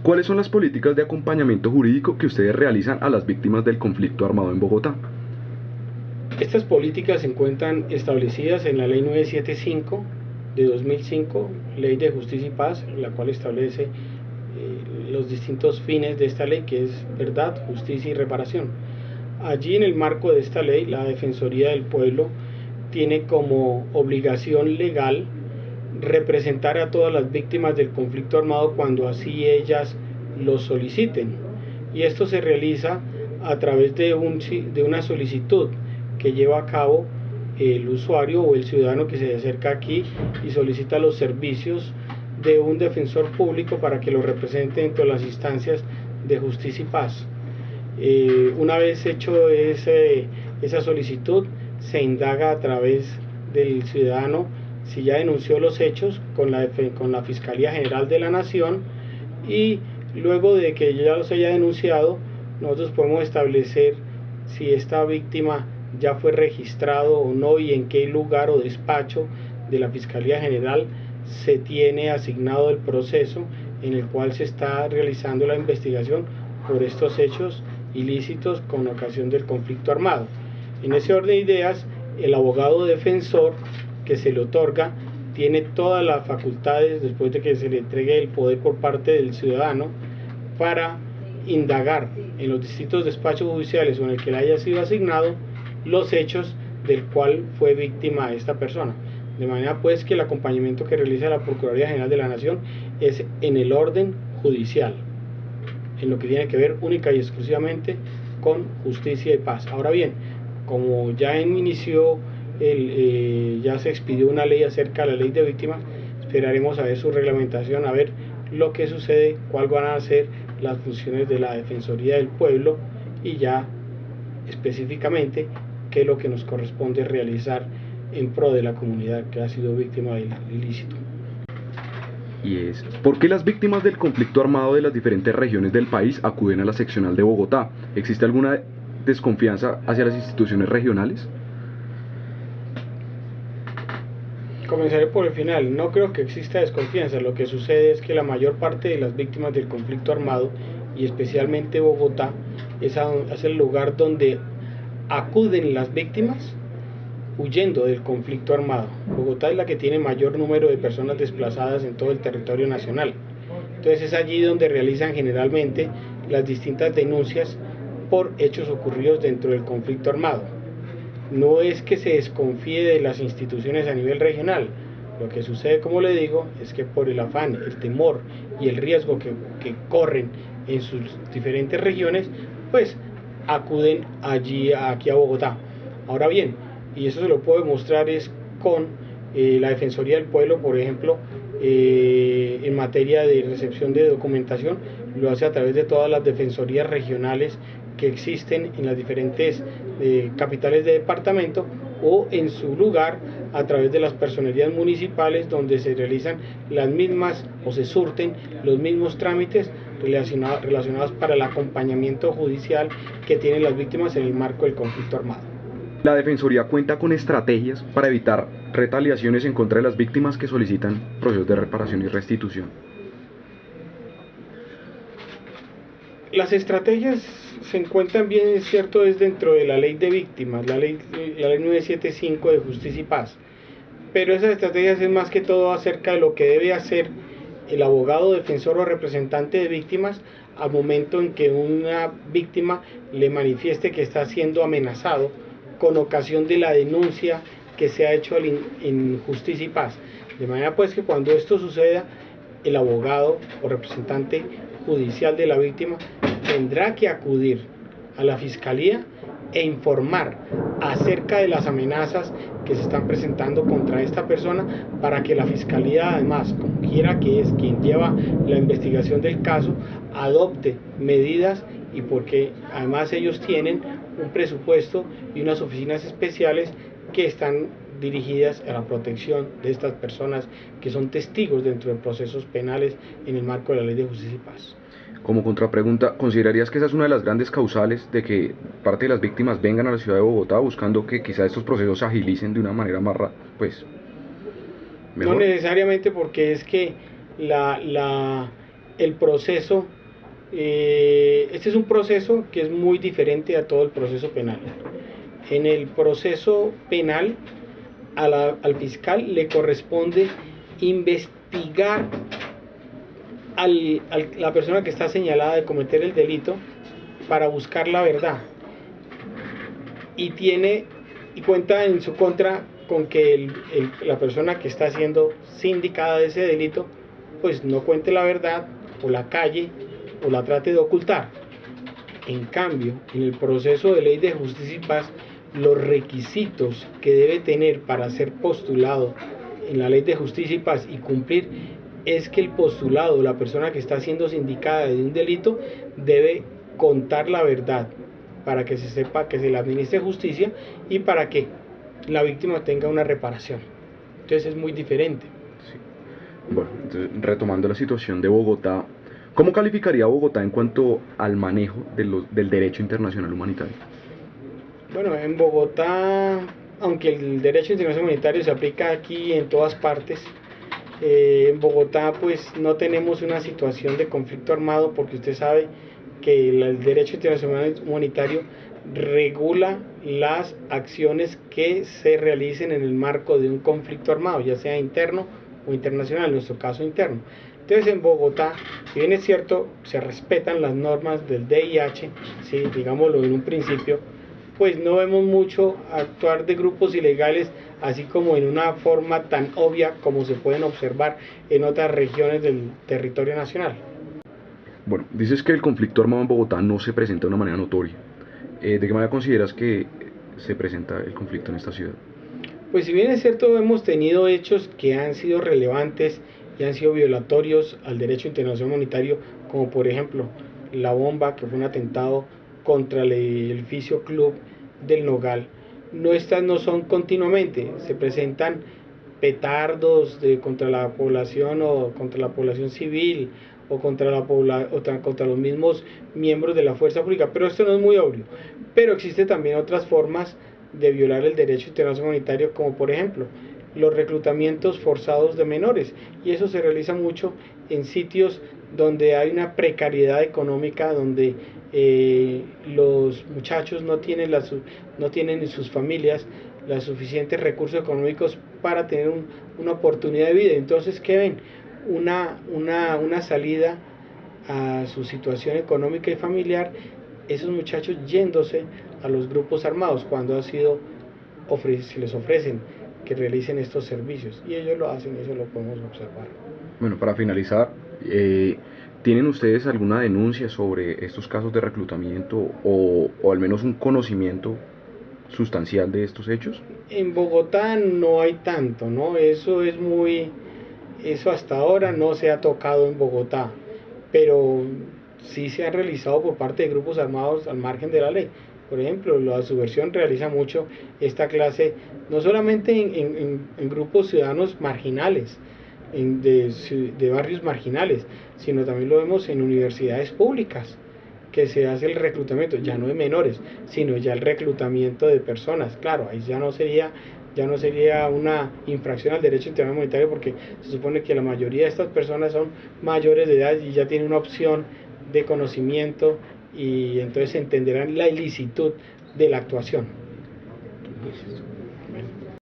¿Cuáles son las políticas de acompañamiento jurídico que ustedes realizan a las víctimas del conflicto armado en Bogotá? Estas políticas se encuentran establecidas en la Ley 975 de 2005, Ley de Justicia y Paz, la cual establece los distintos fines de esta ley, que es verdad, justicia y reparación. Allí, en el marco de esta ley, la Defensoría del Pueblo tiene como obligación legal representar a todas las víctimas del conflicto armado cuando así ellas lo soliciten. Y esto se realiza a través de una solicitud que lleva a cabo el usuario o el ciudadano que se acerca aquí y solicita los servicios de un defensor público para que lo represente dentro de las instancias de justicia y paz. Una vez hecho esa solicitud, se indaga a través del ciudadano si ya denunció los hechos con la Fiscalía General de la Nación, y luego de que ya los haya denunciado, nosotros podemos establecer si esta víctima ya fue registrado o no y en qué lugar o despacho de la Fiscalía General se tiene asignado el proceso en el cual se está realizando la investigación por estos hechos ilícitos con ocasión del conflicto armado. En ese orden de ideas, el abogado defensor que se le otorga tiene todas las facultades, después de que se le entregue el poder por parte del ciudadano, para indagar en los distintos despachos judiciales o en el que le haya sido asignado los hechos del cual fue víctima esta persona. De manera pues que el acompañamiento que realiza la Procuraduría General de la Nación es en el orden judicial, en lo que tiene que ver única y exclusivamente con justicia y paz. Ahora bien, como ya ya se expidió una ley acerca de la ley de víctimas, esperaremos a ver su reglamentación, a ver lo que sucede, cuáles van a ser las funciones de la Defensoría del Pueblo y ya específicamente qué es lo que nos corresponde realizar en pro de la comunidad que ha sido víctima del ilícito. Y es, ¿por qué las víctimas del conflicto armado de las diferentes regiones del país acuden a la seccional de Bogotá? ¿Existe alguna desconfianza hacia las instituciones regionales? Comenzaré por el final. No creo que exista desconfianza. Lo que sucede es que la mayor parte de las víctimas del conflicto armado, y especialmente Bogotá, es el lugar donde acuden las víctimas huyendo del conflicto armado. Bogotá es la que tiene mayor número de personas desplazadas en todo el territorio nacional. Entonces es allí donde realizan generalmente las distintas denuncias por hechos ocurridos dentro del conflicto armado. No es que se desconfíe de las instituciones a nivel regional. Lo que sucede, como le digo, es que por el afán, el temor y el riesgo que corren en sus diferentes regiones, pues acuden aquí a Bogotá. Ahora bien, y eso se lo puedo demostrar es con la Defensoría del Pueblo, por ejemplo, en materia de recepción de documentación, lo hace a través de todas las defensorías regionales que existen en las diferentes capitales de departamento, o en su lugar a través de las personerías municipales, donde se realizan las mismas o se surten los mismos trámites relacionados para el acompañamiento judicial que tienen las víctimas en el marco del conflicto armado. La Defensoría cuenta con estrategias para evitar retaliaciones en contra de las víctimas que solicitan procesos de reparación y restitución. Las estrategias se encuentran bien, es cierto, es dentro de la ley de víctimas, la ley 975 de justicia y paz, pero esas estrategias es más que todo acerca de lo que debe hacer el abogado defensor o representante de víctimas al momento en que una víctima le manifieste que está siendo amenazado con ocasión de la denuncia que se ha hecho en justicia y paz. De manera pues que cuando esto suceda, el abogado o representante judicial de la víctima tendrá que acudir a la fiscalía e informar acerca de las amenazas que se están presentando contra esta persona, para que la fiscalía, además, como quiera que es quien lleva la investigación del caso, adopte medidas, y porque además ellos tienen un presupuesto y unas oficinas especiales que están dirigidas a la protección de estas personas que son testigos dentro de procesos penales en el marco de la Ley de Justicia y Paz. Como contrapregunta, ¿considerarías que esa es una de las grandes causales de que parte de las víctimas vengan a la ciudad de Bogotá buscando que quizá estos procesos se agilicen de una manera más mejor? No necesariamente, porque es que el proceso, este es un proceso que es muy diferente a todo el proceso penal. En el proceso penal, al fiscal le corresponde investigar a la persona que está señalada de cometer el delito para buscar la verdad, y cuenta en su contra con que la persona que está siendo sindicada de ese delito pues no cuente la verdad, o la calle, o la trate de ocultar. En cambio, en el proceso de ley de justicia y paz, los requisitos que debe tener para ser postulado en la ley de justicia y paz y cumplir es que el postulado, la persona que está siendo sindicada de un delito, debe contar la verdad para que se sepa que se le administre justicia y para que la víctima tenga una reparación. Entonces es muy diferente. Sí. Bueno, entonces, retomando la situación de Bogotá, ¿cómo calificaría Bogotá en cuanto al manejo del derecho internacional humanitario? Bueno, en Bogotá, aunque el derecho internacional humanitario se aplica aquí en todas partes, en Bogotá pues no tenemos una situación de conflicto armado, porque usted sabe que el derecho internacional humanitario regula las acciones que se realicen en el marco de un conflicto armado, ya sea interno o internacional, en nuestro caso interno. Entonces en Bogotá, si bien es cierto, se respetan las normas del DIH, ¿sí? Digámoslo en un principio, pues no vemos mucho actuar de grupos ilegales, así como en una forma tan obvia como se pueden observar en otras regiones del territorio nacional. Bueno, dices que el conflicto armado en Bogotá no se presenta de una manera notoria. ¿De qué manera consideras que se presenta el conflicto en esta ciudad? Pues si bien es cierto, hemos tenido hechos que han sido relevantes y han sido violatorios al derecho internacional humanitario, como por ejemplo la bomba, que fue un atentado contra el edificio Club del Nogal. Estas no son continuamente, se presentan petardos contra la población, o contra la población civil, o contra los mismos miembros de la fuerza pública, pero esto no es muy obvio. Pero existen también otras formas de violar el derecho internacional humanitario, como por ejemplo los reclutamientos forzados de menores, y eso se realiza mucho en sitios donde hay una precariedad económica, donde los muchachos no tienen en sus familias los suficientes recursos económicos para tener una oportunidad de vida. Entonces, ¿qué ven? Una salida a su situación económica y familiar, esos muchachos yéndose a los grupos armados cuando se les ofrecen que realicen estos servicios, y ellos lo hacen, eso lo podemos observar. Bueno, para finalizar, ¿tienen ustedes alguna denuncia sobre estos casos de reclutamiento o al menos un conocimiento sustancial de estos hechos? En Bogotá no hay tanto, ¿no? Eso hasta ahora no se ha tocado en Bogotá, pero sí se ha realizado por parte de grupos armados al margen de la ley. Por ejemplo, la subversión realiza mucho esta clase, no solamente en grupos ciudadanos marginales, de barrios marginales, sino también lo vemos en universidades públicas, que se hace el reclutamiento, ya no de menores, sino ya el reclutamiento de personas. Claro, ahí ya no sería una infracción al derecho internacional humanitario, porque se supone que la mayoría de estas personas son mayores de edad y ya tienen una opción de conocimiento, y entonces entenderán la ilicitud de la actuación.